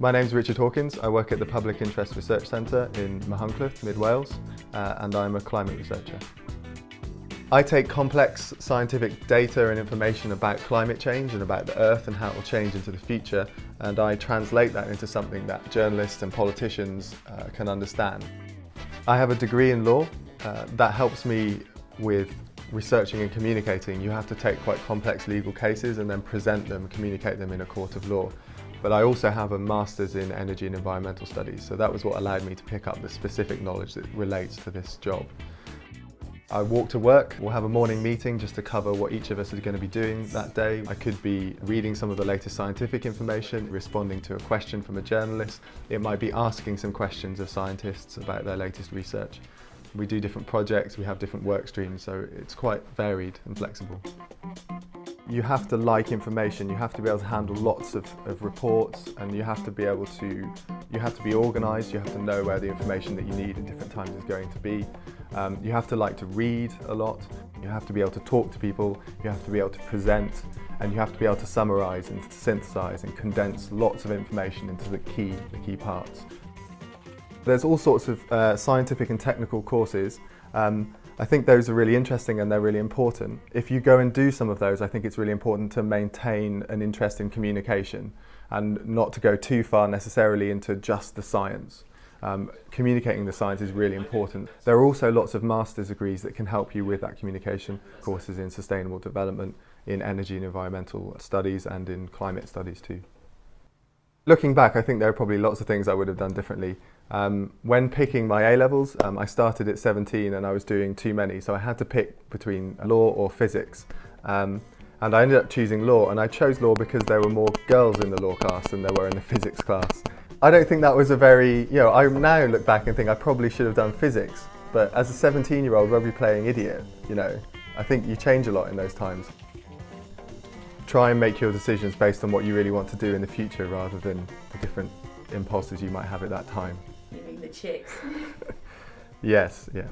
My name's Richard Hawkins. I work at the Public Interest Research Centre in Machynlleth, Mid Wales, and I'm a climate researcher. I take complex scientific data and information about climate change and about the Earth and how it will change into the future, and I translate that into something that journalists and politicians can understand. I have a degree in law. That helps me with researching and communicating. You have to take quite complex legal cases and then present them, communicate them in a court of law. But I also have a master's in energy and environmental studies, so that was what allowed me to pick up the specific knowledge that relates to this job. I walk to work, we'll have a morning meeting just to cover what each of us is going to be doing that day. I could be reading some of the latest scientific information, responding to a question from a journalist. It might be asking some questions of scientists about their latest research. We do different projects, we have different work streams, so it's quite varied and flexible. You have to like information, you have to be able to handle lots of reports, and you have to be organised, you have to know where the information that you need at different times is going to be. You have to like to read a lot, you have to be able to talk to people, you have to be able to present, and you have to be able to summarise and synthesise and condense lots of information into the key parts. There's all sorts of scientific and technical courses. I think those are really interesting and they're really important. If you go and do some of those, I think it's really important to maintain an interest in communication and not to go too far necessarily into just the science. Communicating the science is really important. There are also lots of master's degrees that can help you with that communication, courses in sustainable development, in energy and environmental studies and in climate studies too. Looking back, I think there are probably lots of things I would have done differently. When picking my A-levels, I started at 17 and I was doing too many, so I had to pick between law or physics. And I ended up choosing law, and I chose law because there were more girls in the law class than there were in the physics class. I don't think that was a very, I now look back and think I probably should have done physics, but as a 17-year-old rugby playing idiot, I think you change a lot in those times. Try and make your decisions based on what you really want to do in the future rather than the different impulses you might have at that time. You mean the chicks? Yes, yeah.